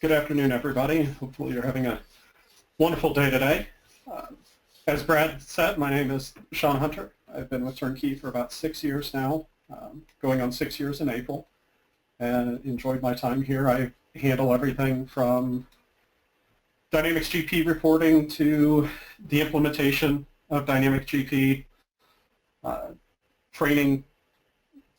Good afternoon, everybody. Hopefully you're having a wonderful day today. As Brad said, my name is Sean Hunter. I've been with Turnkey for about 6 years now, going on 6 years in April, and enjoyed my time here. I handle everything from Dynamics GP reporting to the implementation of Dynamics GP, training,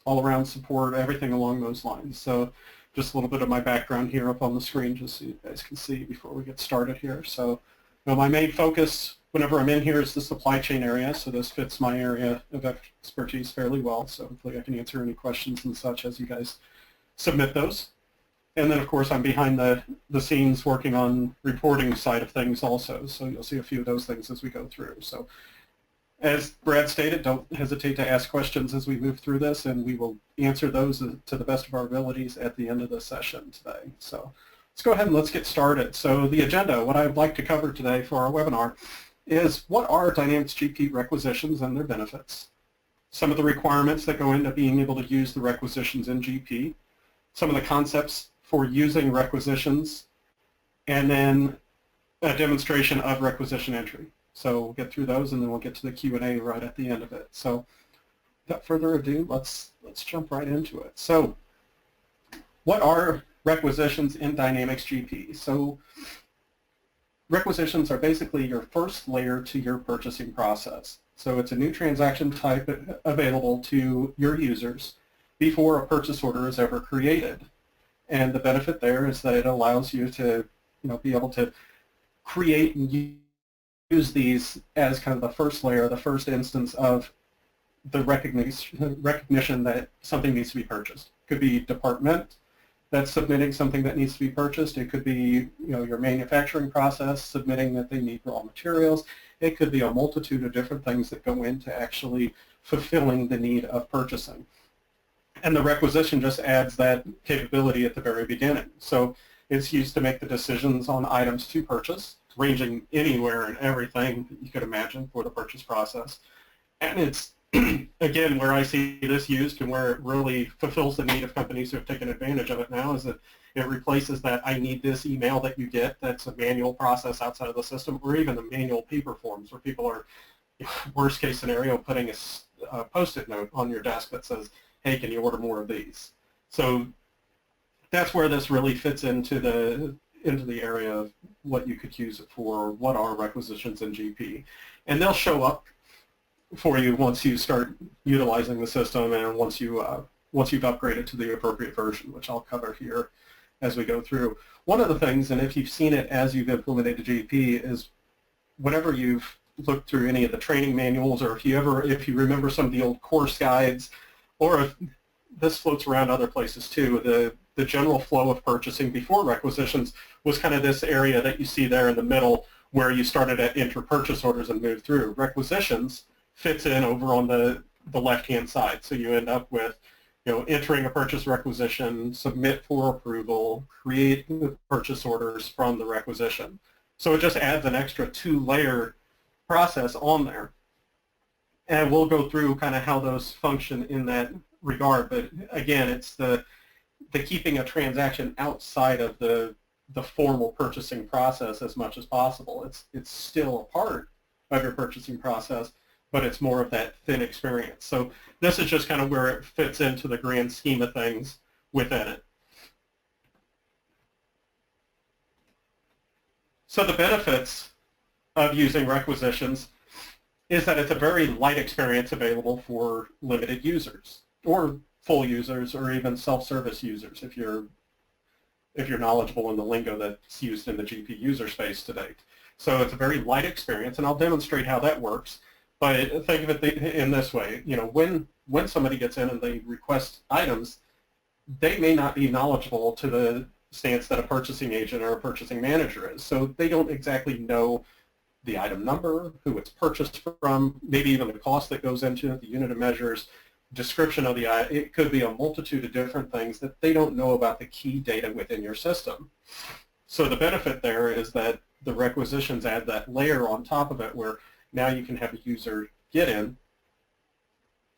all-around support, everything along those lines. So just a little bit of my background here up on the screen just so you guys can see before we get started here. So my main focus whenever I'm in here is the supply chain area, so this fits my area of expertise fairly well, so hopefully I can answer any questions and such as you guys submit those. And then of course I'm behind the scenes working on reporting side of things also, so you'll see a few of those things as we go through. So as Brad stated, don't hesitate to ask questions as we move through this, and we will answer those to the best of our abilities at the end of the session today. So let's go ahead and let's get started. So the agenda, what I'd like to cover today for our webinar is what are Dynamics GP requisitions and their benefits, some of the requirements that go into being able to use the requisitions in GP, some of the concepts for using requisitions, and then a demonstration of requisition entry. So we'll get through those, and then we'll get to the Q&A right at the end of it. So without further ado, let's jump right into it. So what are requisitions in Dynamics GP? So requisitions are basically your first layer to your purchasing process. So it's a new transaction type available to your users before a purchase order is ever created. And the benefit there is that it allows you to be able to create and use these as kind of the first layer, the first instance of the recognition that something needs to be purchased. It could be department that's submitting something that needs to be purchased. It could be your manufacturing process submitting that they need raw materials. It could be a multitude of different things that go into actually fulfilling the need of purchasing. And the requisition just adds that capability at the very beginning. So it's used to make the decisions on items to purchase, ranging anywhere and everything that you could imagine for the purchase process. And it's, again, where I see this used and where it really fulfills the need of companies who have taken advantage of it now is that it replaces that I need this email that you get that's a manual process outside of the system, or even the manual paper forms where people are, worst case scenario, putting a Post-it note on your desk that says, hey, can you order more of these? So that's where this really fits into the area of what you could use it for, what are requisitions in GP. And they'll show up for you once you start utilizing the system and once you've upgraded to the appropriate version, which I'll cover here as we go through. One of the things, and if you've seen it as you've implemented GP, is whenever you've looked through any of the training manuals, or if you remember some of the old course guides, or if this floats around other places too, the general flow of purchasing before requisitions was kind of this area that you see there in the middle where you started at enter purchase orders and moved through. Requisitions fits in over on the left-hand side. So you end up with entering a purchase requisition, submit for approval, create the purchase orders from the requisition. So it just adds an extra two-layer process on there. And we'll go through kind of how those function in that regard. But again, it's the keeping a transaction outside of the formal purchasing process as much as possible. It's still a part of your purchasing process, but it's more of that thin experience. So this is just kind of where it fits into the grand scheme of things within it. So the benefits of using requisitions is that it's a very light experience available for limited users, or full users, or even self-service users if you're knowledgeable in the lingo that's used in the GP user space to date. So it's a very light experience, and I'll demonstrate how that works. But think of it in this way: when somebody gets in and they request items, they may not be knowledgeable to the stance that a purchasing agent or a purchasing manager is. So they don't exactly know the item number, who it's purchased from, maybe even the cost that goes into it, the unit of measures, description of the item. It could be a multitude of different things that they don't know about the key data within your system. So the benefit there is that the requisitions add that layer on top of it where now you can have a user get in,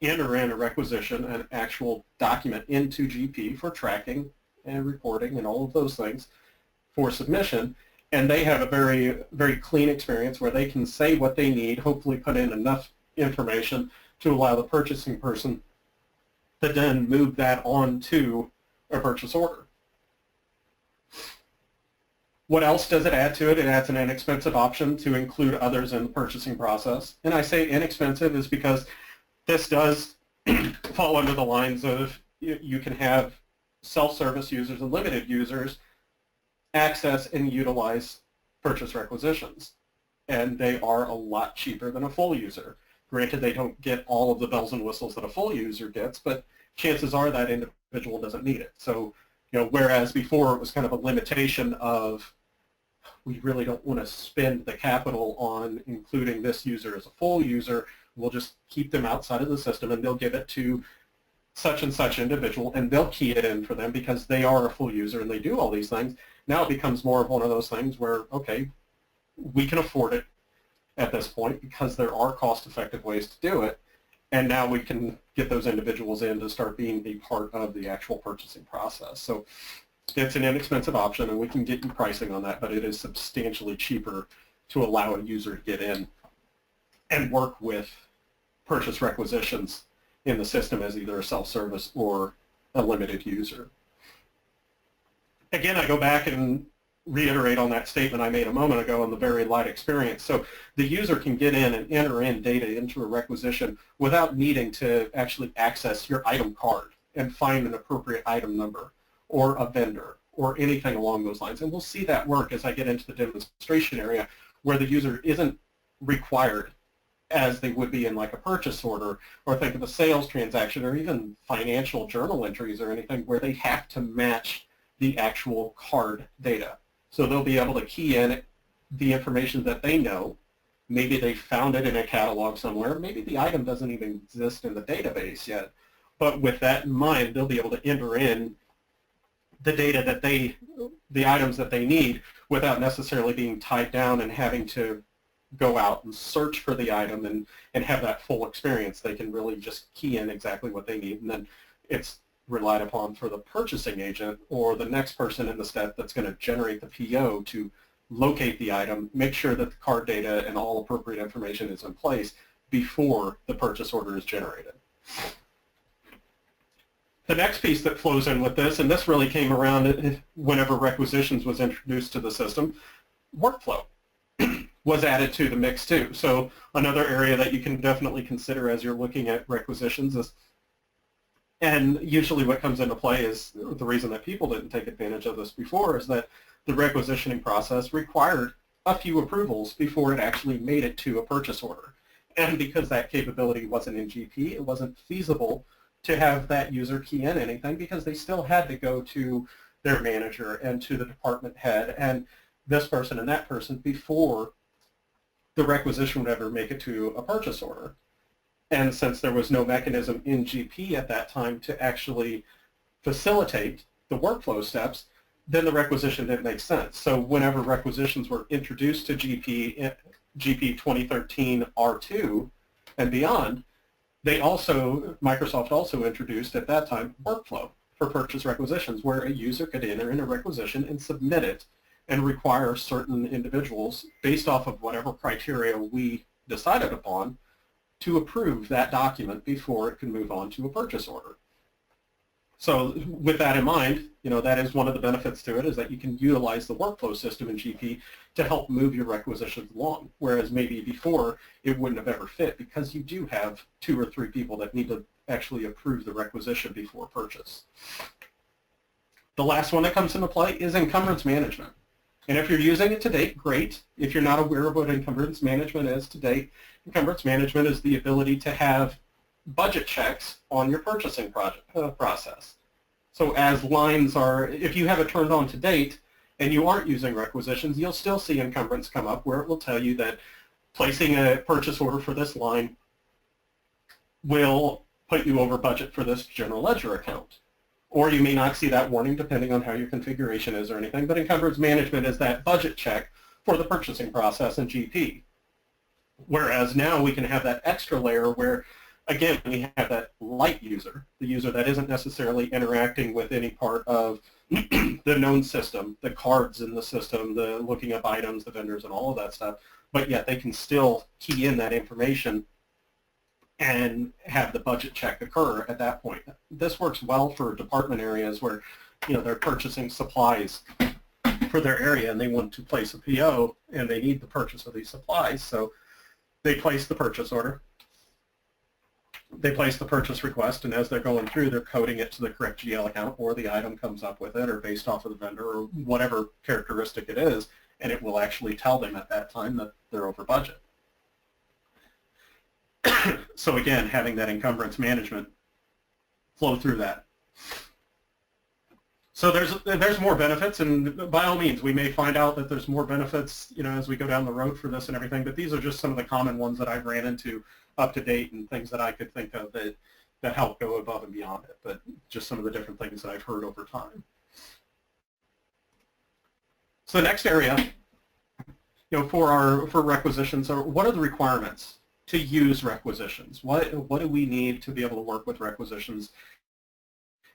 enter in a requisition, an actual document into GP for tracking and reporting and all of those things, for submission, and they have a very, very clean experience where they can say what they need, hopefully put in enough information to allow the purchasing person to then move that on to a purchase order. What else does it add to it? It adds an inexpensive option to include others in the purchasing process. And I say inexpensive is because this does fall under the lines of you can have self-service users and limited users access and utilize purchase requisitions. And they are a lot cheaper than a full user. Granted, they don't get all of the bells and whistles that a full user gets, but chances are that individual doesn't need it. So, whereas before it was kind of a limitation of we really don't want to spend the capital on including this user as a full user, we'll just keep them outside of the system and they'll give it to such and such individual and they'll key it in for them because they are a full user and they do all these things. Now it becomes more of one of those things where, okay, we can afford it at this point because there are cost-effective ways to do it, and now we can get those individuals in to start being a part of the actual purchasing process. So it's an inexpensive option, and we can get you pricing on that, but it is substantially cheaper to allow a user to get in and work with purchase requisitions in the system as either a self-service or a limited user. Again, I go back and reiterate on that statement I made a moment ago on the very light experience. So the user can get in and enter in data into a requisition without needing to actually access your item card and find an appropriate item number or a vendor or anything along those lines. And we'll see that work as I get into the demonstration area where the user isn't required as they would be in like a purchase order, or think of a sales transaction or even financial journal entries or anything where they have to match the actual card data. So they'll be able to key in the information that they know. Maybe they found it in a catalog somewhere. Maybe the item doesn't even exist in the database yet. But with that in mind, they'll be able to enter in the data that the items that they need without necessarily being tied down and having to go out and search for the item and have that full experience. They can really just key in exactly what they need, and then it's relied upon for the purchasing agent or the next person in the step that's going to generate the PO to locate the item, make sure that the card data and all appropriate information is in place before the purchase order is generated. The next piece that flows in with this, and this really came around whenever Requisitions was introduced to the system, workflow was added to the mix too. So another area that you can definitely consider as you're looking at requisitions is, and usually what comes into play is the reason that people didn't take advantage of this before is that the requisitioning process required a few approvals before it actually made it to a purchase order. And because that capability wasn't in GP, it wasn't feasible to have that user key in anything because they still had to go to their manager and to the department head and this person and that person before the requisition would ever make it to a purchase order. And since there was no mechanism in GP at that time to actually facilitate the workflow steps, then the requisition didn't make sense. So whenever requisitions were introduced to GP 2013 R2 and beyond, Microsoft also introduced at that time workflow for purchase requisitions where a user could enter in a requisition and submit it and require certain individuals based off of whatever criteria we decided upon to approve that document before it can move on to a purchase order. So with that in mind, that is one of the benefits to it is that you can utilize the workflow system in GP to help move your requisitions along, whereas maybe before it wouldn't have ever fit because you do have 2 or 3 people that need to actually approve the requisition before purchase. The last one that comes into play is encumbrance management. And if you're using it to date, great. If you're not aware of what encumbrance management is to date, encumbrance management is the ability to have budget checks on your purchasing process. So as lines are, if you have it turned on to date and you aren't using requisitions, you'll still see encumbrance come up where it will tell you that placing a purchase order for this line will put you over budget for this general ledger account. Or you may not see that warning depending on how your configuration is or anything, but encumbrance management is that budget check for the purchasing process in GP. Whereas now we can have that extra layer where, again, we have that light user, the user that isn't necessarily interacting with any part of the known system, the cards in the system, the looking up items, the vendors, and all of that stuff, but yet they can still key in that information and have the budget check occur at that point. This works well for department areas where, you know, they're purchasing supplies for their area and they want to place a PO and they need the purchase of these supplies, so they place the purchase order. They place the purchase request, and as they're going through, they're coding it to the correct GL account, or the item comes up with it, or based off of the vendor, or whatever characteristic it is, and it will actually tell them at that time that they're over budget. So again, having that encumbrance management flow through that. So there's more benefits, and by all means, we may find out that there's more benefits, you know, as we go down the road for this and everything. But these are just some of the common ones that I've ran into up to date, and things that I could think of that help go above and beyond it. But just some of the different things that I've heard over time. So the next area, you know, for requisitions, are what are the requirements to use requisitions? What do we need to be able to work with requisitions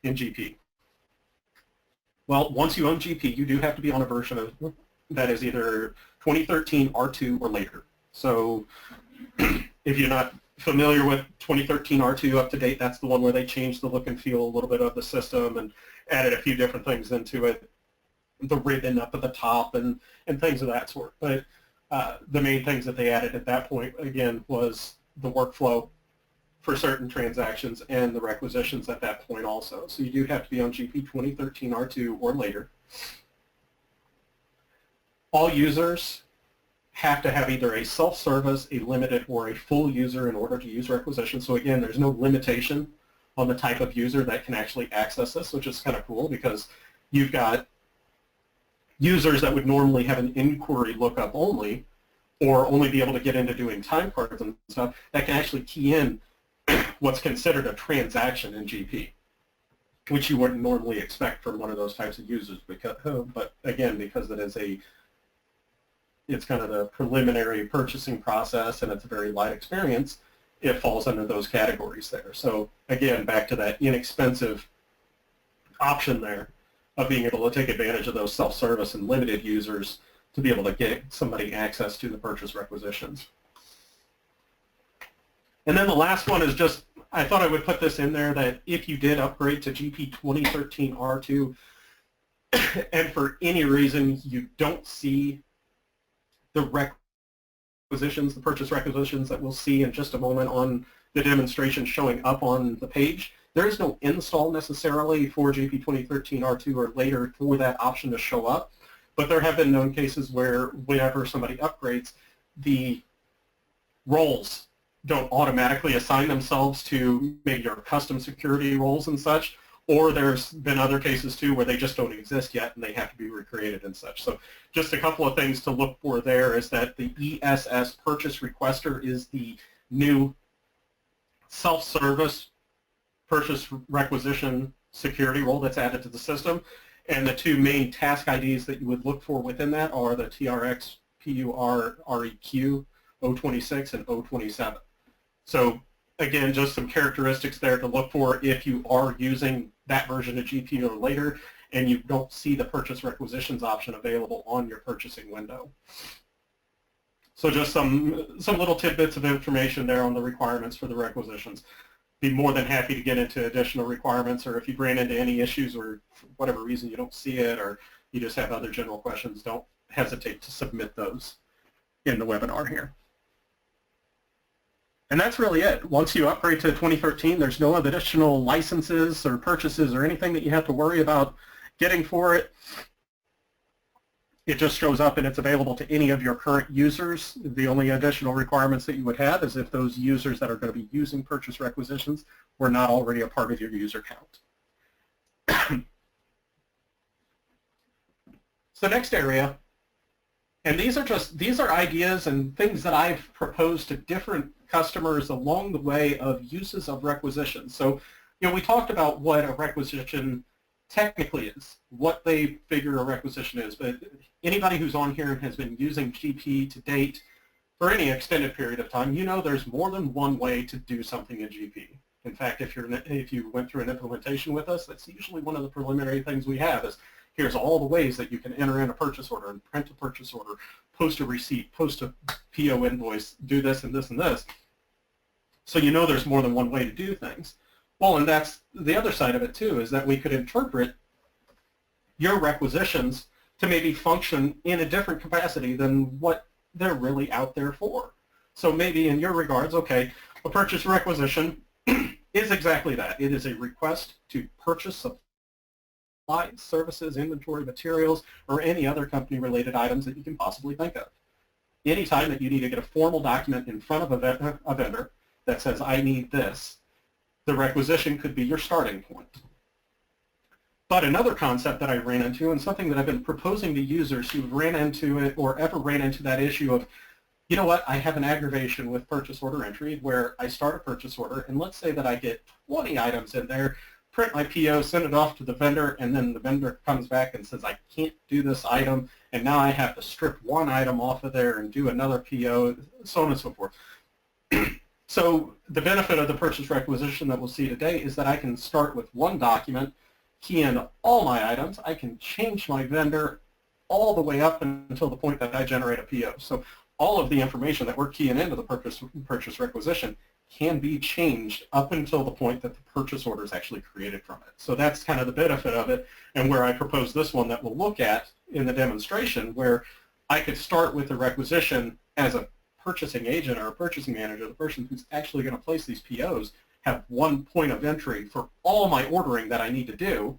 in GP? Well, once you own GP, you do have to be on a version of that is either 2013 R2 or later. So if you're not familiar with 2013 R2 up to date, that's the one where they changed the look and feel a little bit of the system and added a few different things into it, the ribbon up at the top and things of that sort. But the main things that they added at that point, again, was the workflow for certain transactions and the requisitions at that point also. So you do have to be on GP 2013 R2 or later. All users have to have either a self-service, a limited, or a full user in order to use requisition. So again, there's no limitation on the type of user that can actually access this, which is kind of cool because you've got users that would normally have an inquiry lookup only, or only be able to get into doing time cards and stuff, that can actually key in what's considered a transaction in GP, which you wouldn't normally expect from one of those types of users. Because, but again, because it's kind of the preliminary purchasing process and it's a very light experience, it falls under those categories there. So again, back to that inexpensive option there of being able to take advantage of those self-service and limited users to be able to get somebody access to the purchase requisitions. And then the last one is just, I thought I would put this in there, that if you did upgrade to GP 2013 R2 and for any reason you don't see the requisitions, the purchase requisitions that we'll see in just a moment on the demonstration showing up on the page, there is no install necessarily for GP 2013 R2 or later for that option to show up. But there have been known cases where whenever somebody upgrades, the roles don't automatically assign themselves to maybe your custom security roles and such, or there's been other cases too where they just don't exist yet and they have to be recreated and such. So just a couple of things to look for there is that the ESS purchase requester is the new self-service purchase requisition security role that's added to the system. And the two main task IDs that you would look for within that are the TRX PUR REQ 026 and 027. So again, just some characteristics there to look for if you are using that version of GP or later and you don't see the purchase requisitions option available on your purchasing window. So just some little tidbits of information there on the requirements for the requisitions. Be more than happy to get into additional requirements, or if you ran into any issues or for whatever reason you don't see it or you just have other general questions, don't hesitate to submit those in the webinar here. And that's really it. Once you upgrade to 2013, there's no additional licenses or purchases or anything that you have to worry about getting for it. It just shows up and it's available to any of your current users. The only additional requirements that you would have is if those users that are going to be using purchase requisitions were not already a part of your user count. So next area, and these are ideas and things that I've proposed to different customers along the way of uses of requisitions. So, you know, we talked about what a requisition technically is, what they figure a requisition is, but anybody who's on here and has been using GP to date for any extended period of time, you know there's more than one way to do something in GP. In fact, if you went through an implementation with us, that's usually one of the preliminary things we have is here's all the ways that you can enter in a purchase order and print a purchase order, post a receipt, post a PO invoice, do this and this and this. So you know there's more than one way to do things. Well, and that's the other side of it too, is that we could interpret your requisitions to maybe function in a different capacity than what they're really out there for. So maybe in your regards, okay, a purchase requisition is exactly that. It is a request to purchase supplies, services, inventory, materials, or any other company-related items that you can possibly think of. Anytime that you need to get a formal document in front of a vendor that says, I need this, the requisition could be your starting point. But another concept that I ran into, and something that I've been proposing to users who ran into it or ever ran into that issue of, you know what, I have an aggravation with purchase order entry where I start a purchase order, and let's say that I get 20 items in there, print my PO, send it off to the vendor, and then the vendor comes back and says, I can't do this item, and now I have to strip one item off of there and do another PO, so on and so forth. So the benefit of the purchase requisition that we'll see today is that I can start with one document, key in all my items, I can change my vendor all the way up until the point that I generate a PO. So all of the information that we're keying into the purchase requisition can be changed up until the point that the purchase order is actually created from it. So that's kind of the benefit of it, and where I propose this one that we'll look at in the demonstration, where I could start with the requisition as a purchasing agent or a purchasing manager, the person who's actually going to place these POs, have one point of entry for all my ordering that I need to do,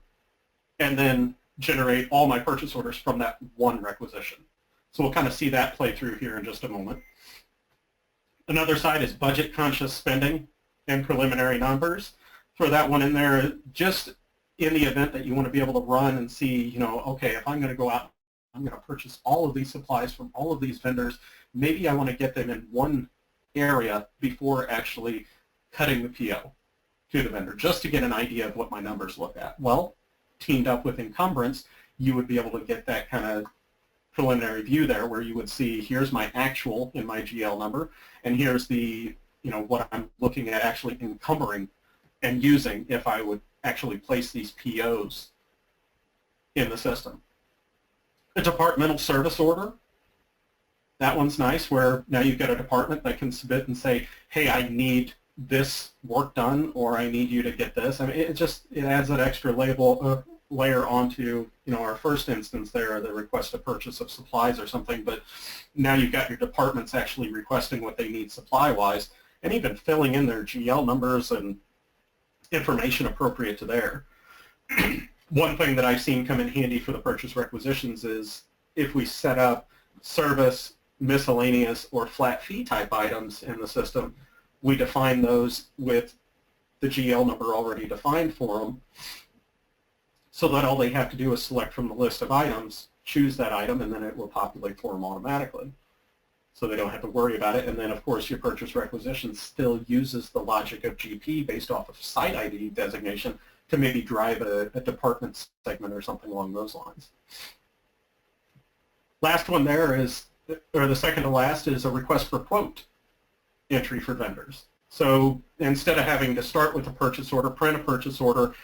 and then generate all my purchase orders from that one requisition. So we'll kind of see that play through here in just a moment. Another side is budget-conscious spending and preliminary numbers. Throw that one in there just in the event that you want to be able to run and see, you know, okay, if I'm going to go out, I'm going to purchase all of these supplies from all of these vendors, maybe I want to get them in one area before actually cutting the PO to the vendor, just to get an idea of what my numbers look at. Well, teamed up with encumbrance, you would be able to get that kind of preliminary view there where you would see here's my actual in my GL number, and here's the, you know, what I'm looking at actually encumbering and using if I would actually place these POs in the system. A departmental service order, that one's nice, where now you've got a department that can submit and say, hey, I need this work done, or I need you to get this. I mean, it adds that extra layer onto, you know, our first instance there, the request a purchase of supplies or something, but now you've got your departments actually requesting what they need supply-wise, and even filling in their GL numbers and information appropriate to there. One thing that I've seen come in handy for the purchase requisitions is if we set up service, miscellaneous, or flat fee type items in the system, we define those with the GL number already defined for them, so that all they have to do is select from the list of items, choose that item, and then it will populate for them automatically. So they don't have to worry about it. And then, of course, your purchase requisition still uses the logic of GP based off of site ID designation to maybe drive a department segment or something along those lines. Last one there is, or the second to last, is a request for quote entry for vendors. So instead of having to start with a purchase order, print a purchase order,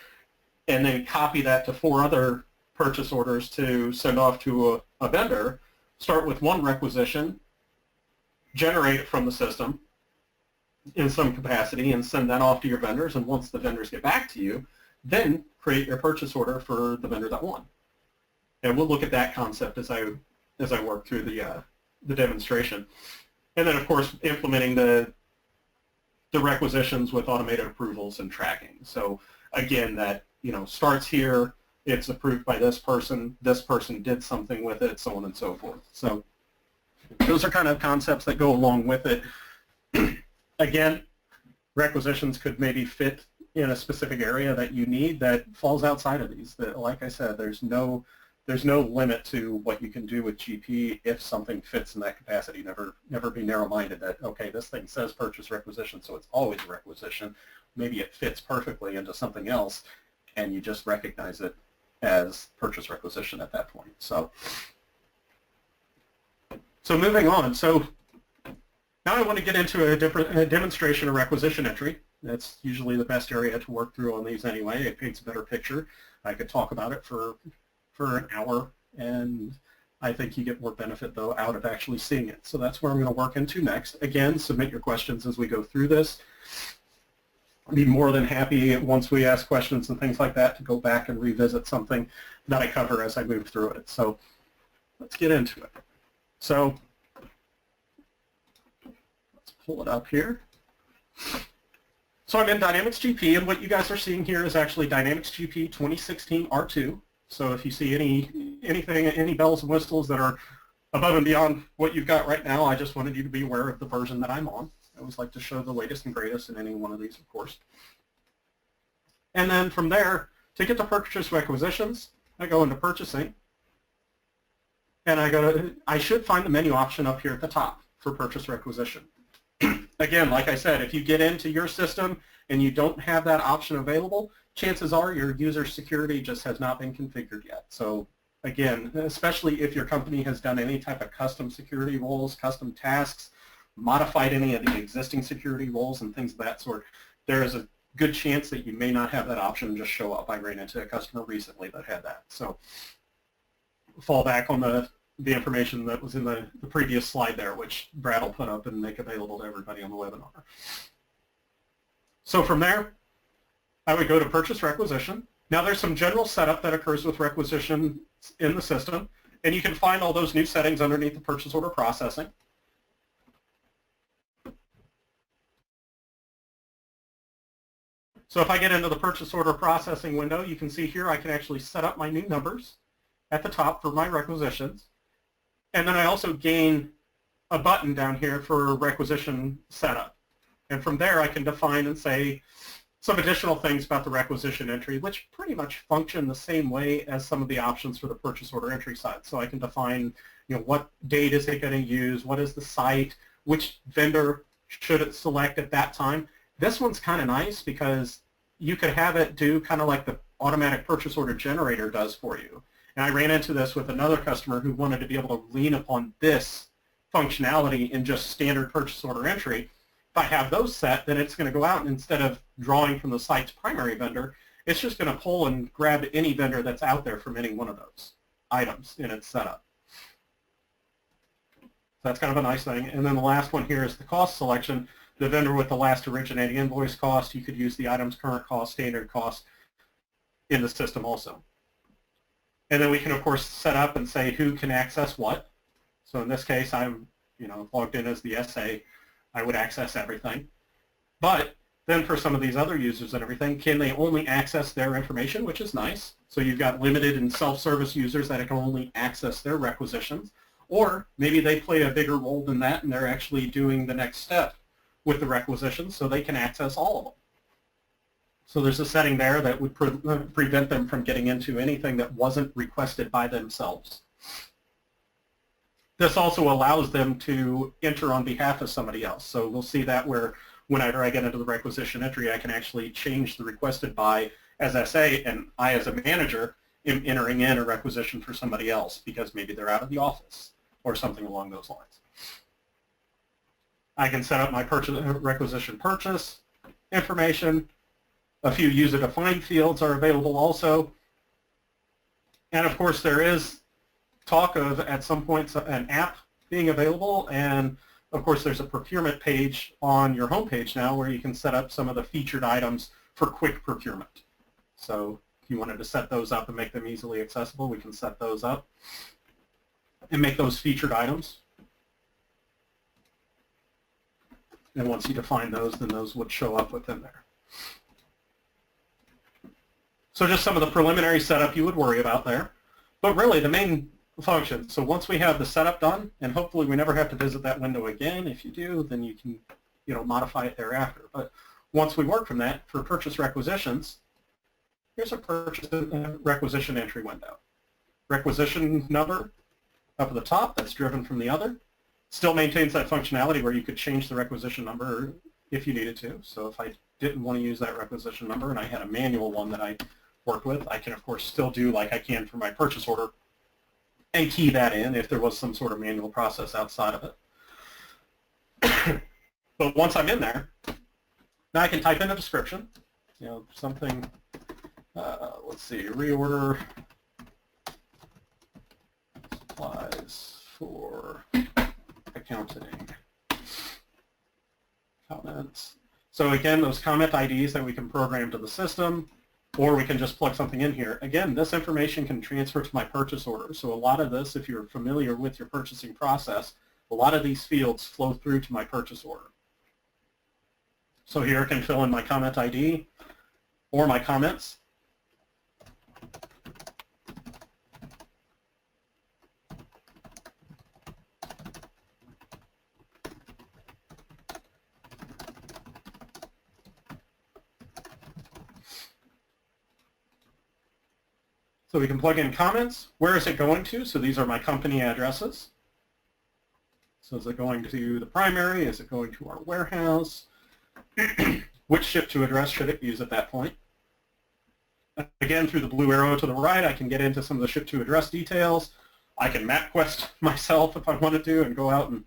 and then copy that to 4 other purchase orders to send off to a vendor, start with one requisition, generate it from the system in some capacity, and send that off to your vendors, and once the vendors get back to you, then create your purchase order for the vendor that won. And we'll look at that concept as I work through the demonstration. And then, of course, implementing the requisitions with automated approvals and tracking. So again, that, you know, starts here, it's approved by this person did something with it, so on and so forth. So those are kind of concepts that go along with it. Again, requisitions could maybe fit in a specific area that you need that falls outside of these. That, like I said, there's no limit to what you can do with GP if something fits in that capacity. Never be narrow-minded that, okay, this thing says purchase requisition, so it's always a requisition. Maybe it fits perfectly into something else, and you just recognize it as purchase requisition at that point. So moving on. So now I want to get into a demonstration of requisition entry, That's usually the best area to work through on these anyway. It paints a better picture. I could talk about it for an hour, and I think you get more benefit, though, out of actually seeing it. So that's where I'm going to work into next. Again, submit your questions as we go through this. I'd be more than happy, once we ask questions and things like that, to go back and revisit something that I cover as I move through it. So let's get into it. So let's pull it up here. So I'm in Dynamics GP, and what you guys are seeing here is actually Dynamics GP 2016 R2. So if you see anything, any bells and whistles that are above and beyond what you've got right now, I just wanted you to be aware of the version that I'm on. I always like to show the latest and greatest in any one of these, of course. And then from there, to get to Purchase Requisitions, I go into Purchasing, and I should find the menu option up here at the top for Purchase Requisition. Again, like I said, if you get into your system and you don't have that option available, chances are your user security just has not been configured yet. So again, especially if your company has done any type of custom security roles, custom tasks, modified any of the existing security roles and things of that sort, there is a good chance that you may not have that option just show up. I ran into a customer recently that had that. So fall back on the information that was in the previous slide there, which Brad will put up and make available to everybody on the webinar. So from there, I would go to Purchase Requisition. Now there's some general setup that occurs with Requisition in the system, and you can find all those new settings underneath the purchase order processing. So if I get into the purchase order processing window, you can see here I can actually set up my new numbers at the top for my requisitions. And then I also gain a button down here for requisition setup. And from there I can define and say some additional things about the requisition entry, which pretty much function the same way as some of the options for the purchase order entry side. So I can define, what date is it going to use, what is the site, which vendor should it select at that time. This one's kind of nice because you could have it do kind of like the automatic purchase order generator does for you. And I ran into this with another customer who wanted to be able to lean upon this functionality in just standard purchase order entry. If I have those set, then it's going to go out and instead of drawing from the site's primary vendor, it's just going to pull and grab any vendor that's out there from any one of those items in its setup. So that's kind of a nice thing. And then the last one here is the cost selection. The vendor with the last originating invoice cost, you could use the item's current cost, standard cost in the system also. And then we can, of course, set up and say who can access what. So in this case, I'm logged in as the SA. I would access everything. But then for some of these other users and everything, can they only access their information, which is nice. So you've got limited and self-service users that can only access their requisitions. Or maybe they play a bigger role than that and they're actually doing the next step with the requisitions so they can access all of them. So there's a setting there that would prevent them from getting into anything that wasn't requested by themselves. This also allows them to enter on behalf of somebody else. So we'll see that where whenever I get into the requisition entry, I can actually change the requested by as SA, and I as a manager am entering in a requisition for somebody else because maybe they're out of the office or something along those lines. I can set up my requisition purchase information. A few user-defined fields are available also. And of course, there is talk of, at some point, an app being available. And of course, there's a procurement page on your homepage now where you can set up some of the featured items for quick procurement. So if you wanted to set those up and make them easily accessible, we can set those up and make those featured items. And once you define those, then those would show up within there. So just some of the preliminary setup you would worry about there. But really, the main function, so once we have the setup done, and hopefully we never have to visit that window again. If you do, then you can modify it thereafter. But once we work from that, for purchase requisitions, here's a purchase requisition entry window. Requisition number up at the top, that's driven from the other. Still maintains that functionality where you could change the requisition number if you needed to. So if I didn't want to use that requisition number and I had a manual one that I worked with, I can of course still do like I can for my purchase order and key that in if there was some sort of manual process outside of it. But once I'm in there, Now I can type in a description, something, let's see, reorder supplies for accounting. Comments. So again, those comment IDs that we can program to the system, or we can just plug something in here. Again, this information can transfer to my purchase order. So a lot of this, if you're familiar with your purchasing process, a lot of these fields flow through to my purchase order. So here I can fill in my comment ID or my comments. So we can plug in comments. Where is it going to? So these are my company addresses. So is it going to the primary? Is it going to our warehouse? Which ship to address should it use at that point? Again, through the blue arrow to the right, I can get into some of the ship to address details. I can MapQuest myself if I wanted to and go out and,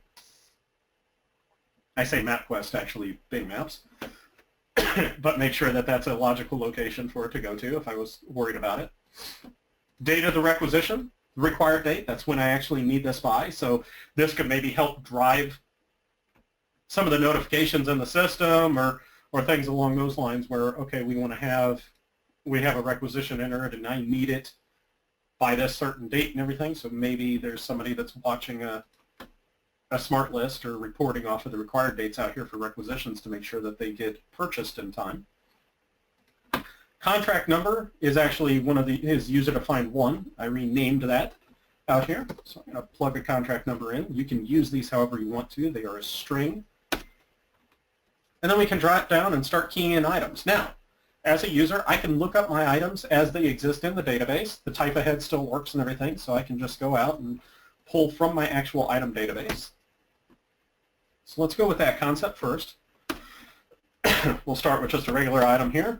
I say MapQuest, actually Bing Maps, but make sure that that's a logical location for it to go to if I was worried about it. Date of the requisition, the required date, that's when I actually need this by. So this could maybe help drive some of the notifications in the system or things along those lines where, okay, we have a requisition entered and I need it by this certain date and everything. So maybe there's somebody that's watching a smart list or reporting off of the required dates out here for requisitions to make sure that they get purchased in time. Contract number is actually is user-defined one. I renamed that out here. So I'm going to plug a contract number in. You can use these however you want to. They are a string. And then we can drop down and start keying in items. Now, as a user, I can look up my items as they exist in the database. The type ahead still works and everything, so I can just go out and pull from my actual item database. So let's go with that concept first. We'll start with just a regular item here.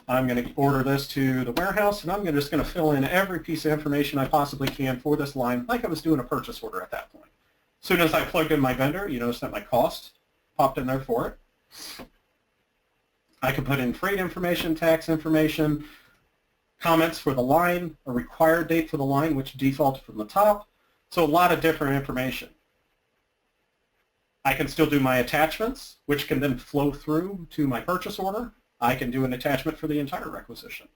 I'm going to order this to the warehouse, and I'm just going to fill in every piece of information I possibly can for this line, like I was doing a purchase order at that point. As soon as I plugged in my vendor, you notice that my cost popped in there for it. I can put in freight information, tax information, comments for the line, a required date for the line, which defaulted from the top. So a lot of different information. I can still do my attachments, which can then flow through to my purchase order. I can do an attachment for the entire requisition.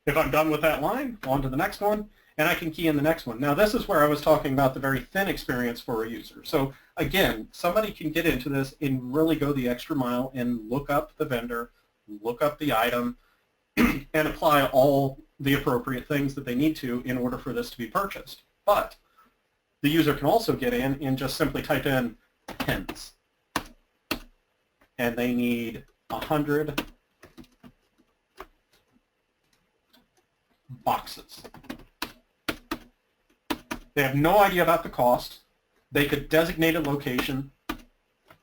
If I'm done with that line, on to the next one, and I can key in the next one. Now this is where I was talking about the very thin experience for a user. So again, somebody can get into this and really go the extra mile and look up the vendor, look up the item, and apply all the appropriate things that they need to in order for this to be purchased. But the user can also get in and just simply type in pens. And they need 100 boxes. They have no idea about the cost. They could designate a location.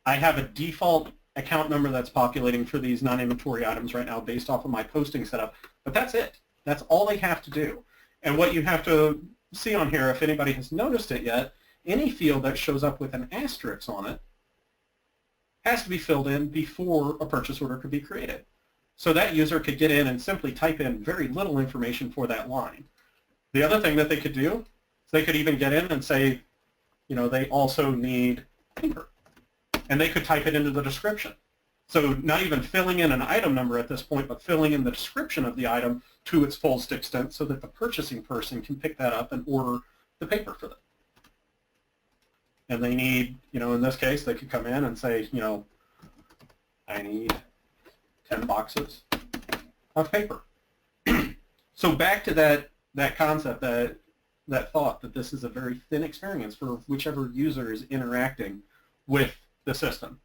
I have a default account number that's populating for these non-inventory items right now based off of my posting setup, but that's it. That's all they have to do. And what you have to see on here, if anybody has noticed it yet, any field that shows up with an asterisk on it has to be filled in before a purchase order could be created. So that user could get in and simply type in very little information for that line. The other thing that they could do is they could even get in and say, they also need paper. And they could type it into the description. So not even filling in an item number at this point, but filling in the description of the item to its fullest extent so that the purchasing person can pick that up and order the paper for them. And they need, in this case, they could come in and say, I need 10 boxes of paper. So back to that concept, that thought that this is a very thin experience for whichever user is interacting with the system.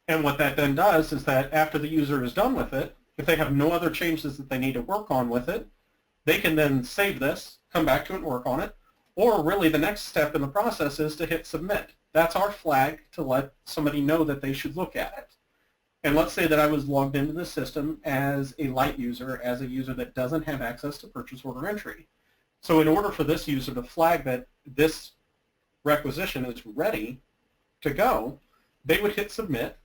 And what that then does is that after the user is done with it, if they have no other changes that they need to work on with it, they can then save this, come back to it and work on it, or really the next step in the process is to hit submit. That's our flag to let somebody know that they should look at it. And let's say that I was logged into the system as a light user, as a user that doesn't have access to purchase order entry. So in order for this user to flag that this requisition is ready to go, they would hit submit.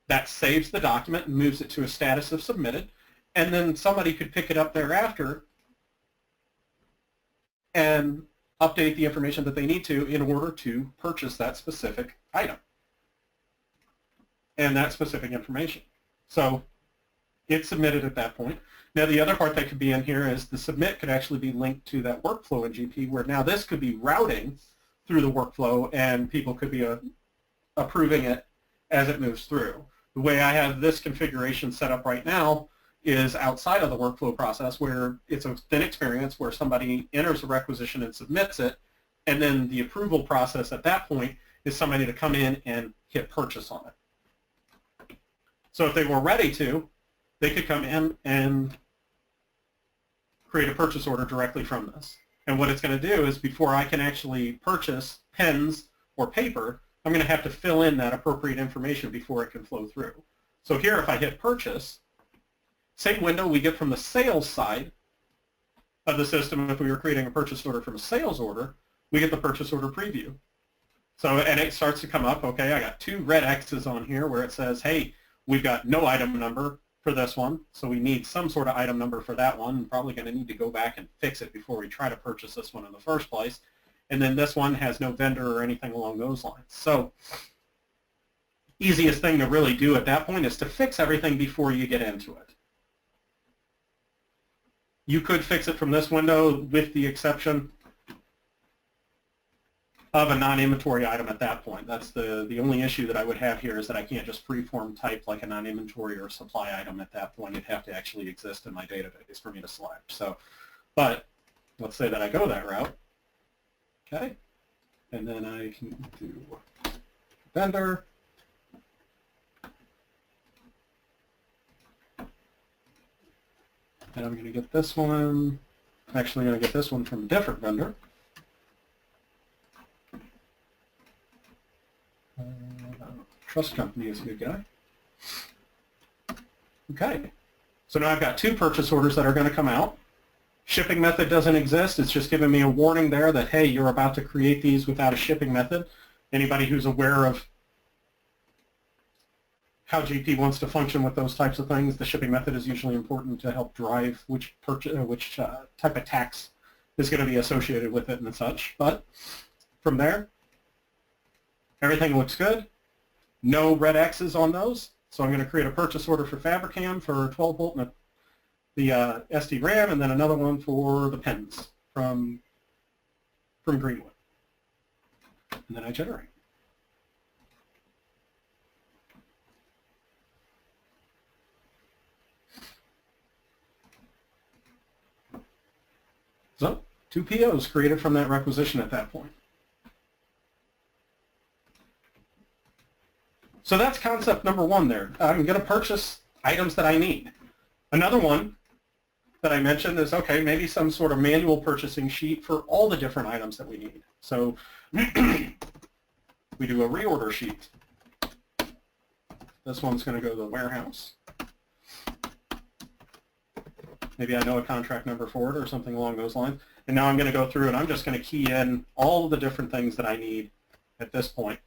That saves the document and moves it to a status of submitted, and then somebody could pick it up thereafter and update the information that they need to in order to purchase that specific item and that specific information. So it's submitted at that point. Now the other part that could be in here is the submit could actually be linked to that workflow in GP, where now this could be routing through the workflow and people could be approving it as it moves through. The way I have this configuration set up right now is outside of the workflow process, where it's a thin experience where somebody enters a requisition and submits it, and then the approval process at that point is somebody to come in and hit purchase on it. So if they were ready to, they could come in and create a purchase order directly from this. And what it's going to do is, before I can actually purchase pens or paper, I'm going to have to fill in that appropriate information before it can flow through. So here, if I hit purchase, same window we get from the sales side of the system. If we were creating a purchase order from a sales order, we get the purchase order preview. So, and it starts to come up, okay, I got 2 red X's on here where it says, hey, we've got no item number for this one, so we need some sort of item number for that one. I'm probably going to need to go back and fix it before we try to purchase this one in the first place. And then this one has no vendor or anything along those lines. So easiest thing to really do at that point is to fix everything before you get into it. You could fix it from this window with the exception of a non-inventory item at that point. That's the only issue that I would have here, is that I can't just freeform type like a non-inventory or supply item at that point. It'd have to actually exist in my database for me to select. So, but let's say that I go that route. Okay, and then I can do vendor. And I'm going to get this one. Actually, I'm going to get this one from a different vendor. Trust Company is a good guy. Okay, so now I've got 2 purchase orders that are going to come out. Shipping method doesn't exist. It's just giving me a warning there that, hey, you're about to create these without a shipping method. Anybody who's aware of how GP wants to function with those types of things, the shipping method is usually important to help drive which type of tax is going to be associated with it and such. But from there, everything looks good. No red X's on those. So I'm going to create a purchase order for Fabricam for 12 volt and the SD RAM, and then another one for the pens from Greenwood. And then I generate. So 2 POs created from that requisition at that point. So that's concept number 1 there. I'm going to purchase items that I need. Another one that I mentioned is, okay, maybe some sort of manual purchasing sheet for all the different items that we need. So we do a reorder sheet. This one's going to go to the warehouse. Maybe I know a contract number for it or something along those lines. And now I'm going to go through and I'm just going to key in all of the different things that I need at this point.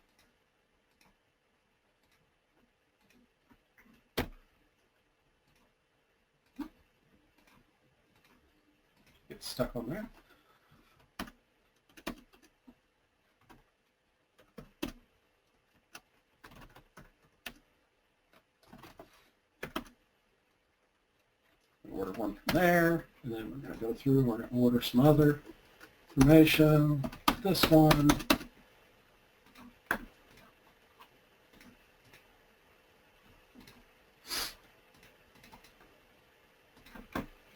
Get stuck on there. Order one from there, and then we're going to go through, we're going to order some other information, this one.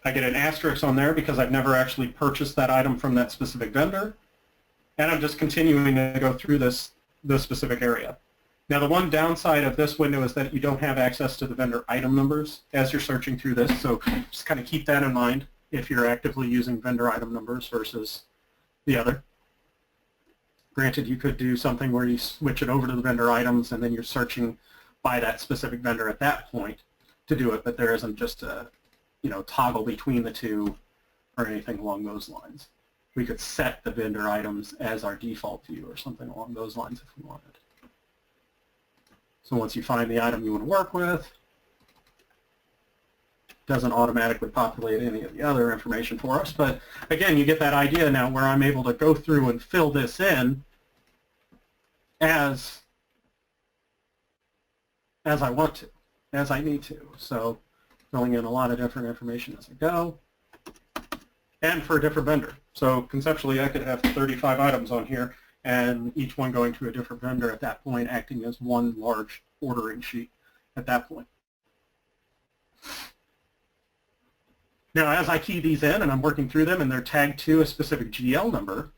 I get an asterisk on there because I've never actually purchased that item from that specific vendor, and I'm just continuing to go through this specific area. Now the one downside of this window is that you don't have access to the vendor item numbers as you're searching through this, so just kind of keep that in mind if you're actively using vendor item numbers versus the other. Granted, you could do something where you switch it over to the vendor items and then you're searching by that specific vendor at that point to do it, but there isn't just a toggle between the two or anything along those lines. We could set the vendor items as our default view or something along those lines if we wanted. So once you find the item you want to work with, it doesn't automatically populate any of the other information for us. But again, you get that idea now where I'm able to go through and fill this in as I want to, as I need to. So filling in a lot of different information as I go, and for a different vendor. So conceptually, I could have 35 items on here, and each one going to a different vendor at that point, acting as one large ordering sheet at that point. Now, as I key these in and I'm working through them and they're tagged to a specific GL number,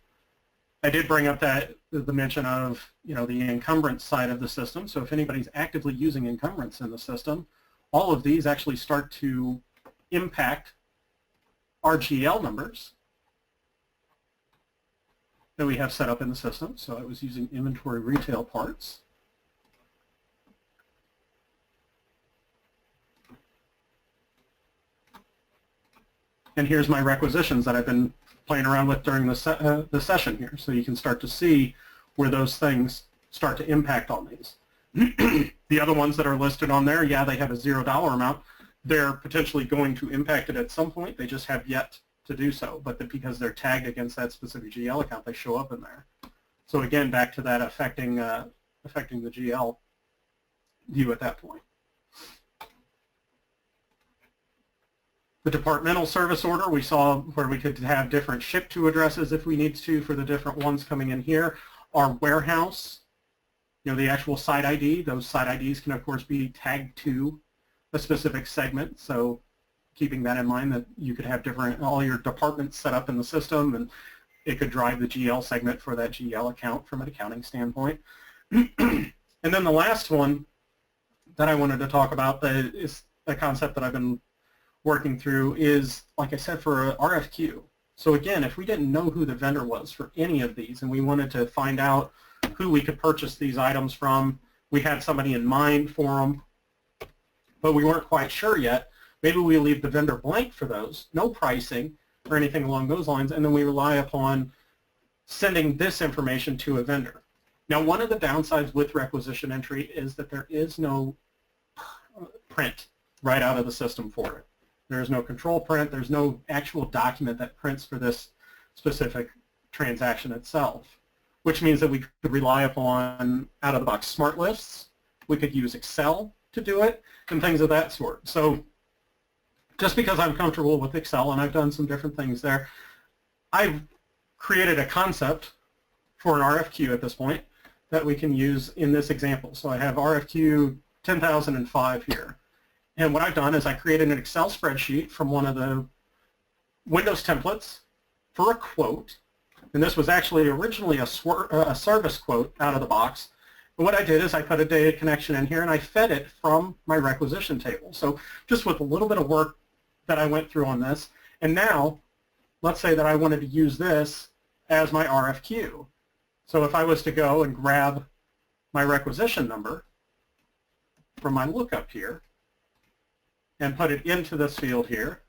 I did bring up the mention of, the encumbrance side of the system. So if anybody's actively using encumbrance in the system, all of these actually start to impact our GL numbers that we have set up in the system. So I was using inventory retail parts. And here's my requisitions that I've been playing around with during the session here. So you can start to see where those things start to impact on these. The other ones that are listed on there, yeah, they have a $0 amount. They're potentially going to impact it at some point. They just have yet to do so. But because they're tagged against that specific GL account, they show up in there. So again, back to that affecting the GL view at that point. The departmental service order, we saw where we could have different ship to addresses if we need to for the different ones coming in here. Our warehouse, the actual site ID, those site IDs can of course be tagged to a specific segment. So keeping that in mind that you could have all your departments set up in the system, and it could drive the GL segment for that GL account from an accounting standpoint. And then the last one that I wanted to talk about that is a concept that I've been working through is, like I said, for RFQ. So again, if we didn't know who the vendor was for any of these and we wanted to find out who we could purchase these items from, we had somebody in mind for them, but we weren't quite sure yet, maybe we leave the vendor blank for those, no pricing or anything along those lines, and then we rely upon sending this information to a vendor. Now, one of the downsides with requisition entry is that there is no print right out of the system for it. There's no control print. There's no actual document that prints for this specific transaction itself, which means that we could rely upon out-of-the-box smart lists. We could use Excel to do it and things of that sort. So just because I'm comfortable with Excel and I've done some different things there, I've created a concept for an RFQ at this point that we can use in this example. So I have RFQ 10,005 here. And what I've done is I created an Excel spreadsheet from one of the Windows templates for a quote. And this was actually originally a service quote out of the box. And what I did is I put a data connection in here and I fed it from my requisition table. So just with a little bit of work that I went through on this. And now, let's say that I wanted to use this as my RFQ. So if I was to go and grab my requisition number from my lookup here, and put it into this field here.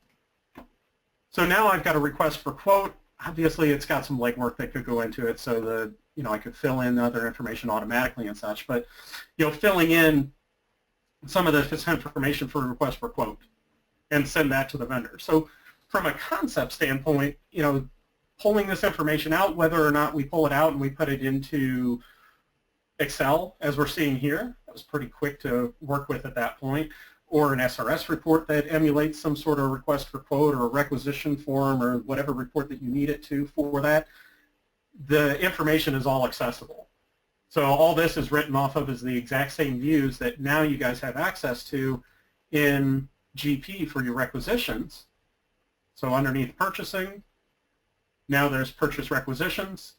So now I've got a request for quote. Obviously, it's got some legwork that could go into it, so the I could fill in other information automatically and such. But filling in some of this information for a request for quote and send that to the vendor. So from a concept standpoint, pulling this information out, whether or not we pull it out and we put it into Excel, as we're seeing here, that was pretty quick to work with at that point. Or an SRS report that emulates some sort of request for quote or a requisition form or whatever report that you need it to for that, the information is all accessible. So all this is written off of is the exact same views that now you guys have access to in GP for your requisitions. So underneath purchasing, now there's purchase requisitions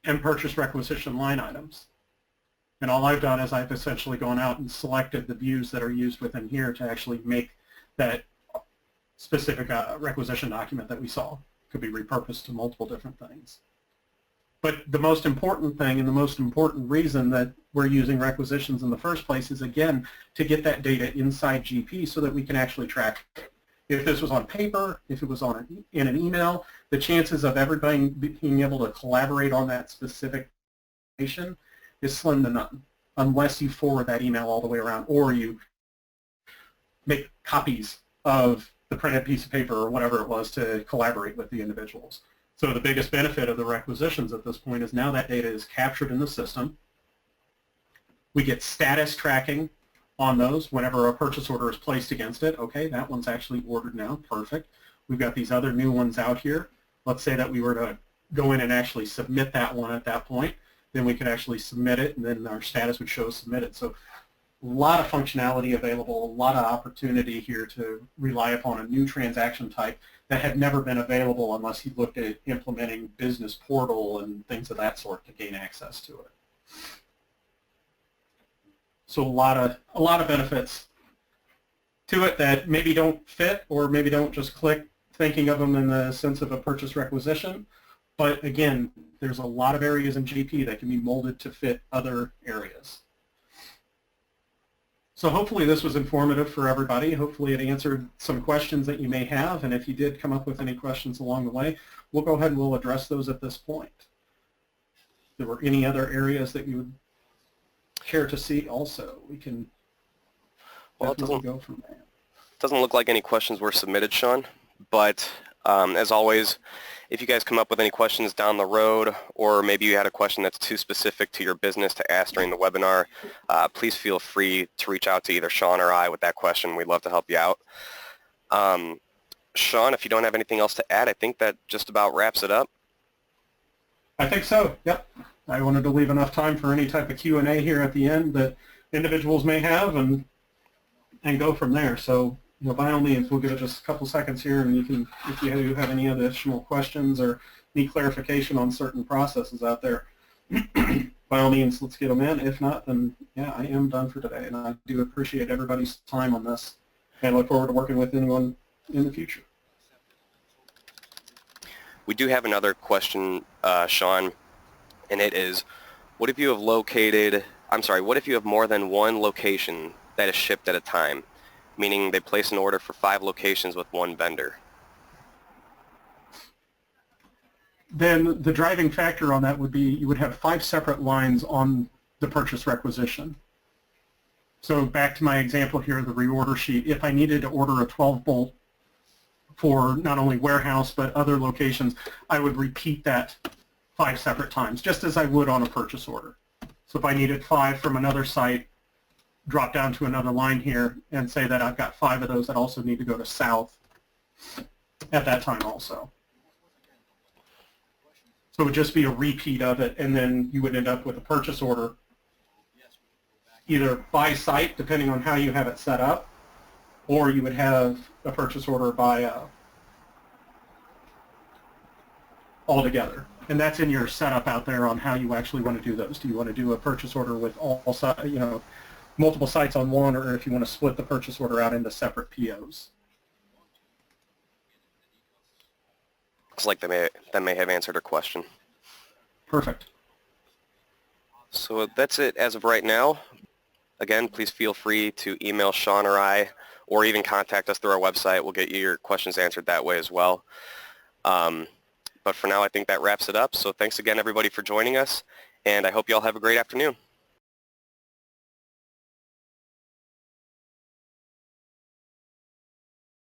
and purchase requisition line items. And all I've done is I've essentially gone out and selected the views that are used within here to actually make that specific requisition document that we saw. Could be repurposed to multiple different things. But the most important thing and the most important reason that we're using requisitions in the first place is, again, to get that data inside GP so that we can actually track it. If this was on paper, if it was in an email, the chances of everybody being able to collaborate on that specific information is slim to none, unless you forward that email all the way around, or you make copies of the printed piece of paper or whatever it was to collaborate with the individuals. So the biggest benefit of the requisitions at this point is now that data is captured in the system. We get status tracking on those whenever a purchase order is placed against it. Okay, that one's actually ordered now. Perfect. We've got these other new ones out here. Let's say that we were to go in and actually submit that one at that point. Then we could actually submit it, and then our status would show submitted. So a lot of functionality available, a lot of opportunity here to rely upon a new transaction type that had never been available unless you looked at implementing business portal and things of that sort to gain access to it. So a lot of benefits to it that maybe don't fit or maybe don't just click thinking of them in the sense of a purchase requisition. But again, there's a lot of areas in GP that can be molded to fit other areas. So hopefully this was informative for everybody. Hopefully it answered some questions that you may have, and if you did come up with any questions along the way, we'll go ahead and we'll address those at this point. If there were any other areas that you would care to see also, we can definitely go from there. Doesn't look like any questions were submitted, Sean, but as always, if you guys come up with any questions down the road, or maybe you had a question that's too specific to your business to ask during the webinar, please feel free to reach out to either Sean or I with that question. We'd love to help you out. Sean, if you don't have anything else to add, I think that just about wraps it up. I think so, yep. I wanted to leave enough time for any type of Q&A here at the end that individuals may have and go from there. So, you know, by all means, we'll give it just a couple seconds here, and you can, if you do have any additional questions or need clarification on certain processes out there, by all means, let's get them in. If not, then yeah, I am done for today, and I do appreciate everybody's time on this, and look forward to working with anyone in the future. We do have another question, Sean, and it is, what if you have what if you have more than one location that is shipped at a time? Meaning they place an order for 5 locations with one vendor. Then the driving factor on that would be you would have 5 separate lines on the purchase requisition. So back to my example here, the reorder sheet. If I needed to order a 12-bolt for not only warehouse but other locations, I would repeat that 5 separate times, just as I would on a purchase order. So if I needed 5 from another site, drop down to another line here and say that I've got 5 of those that also need to go to south at that time also. So it would just be a repeat of it, and then you would end up with a purchase order either by site, depending on how you have it set up, or you would have a purchase order by altogether. And that's in your setup out there on how you actually want to do those. Do you want to do a purchase order with all, you know, multiple sites on one, or if you want to split the purchase order out into separate POs? Looks like that may have answered her question. Perfect. So that's it as of right now. Again, please feel free to email Sean or I, or even contact us through our website. We'll get you your questions answered that way as well. But for now, I think that wraps it up. So thanks again, everybody, for joining us, and I hope you all have a great afternoon.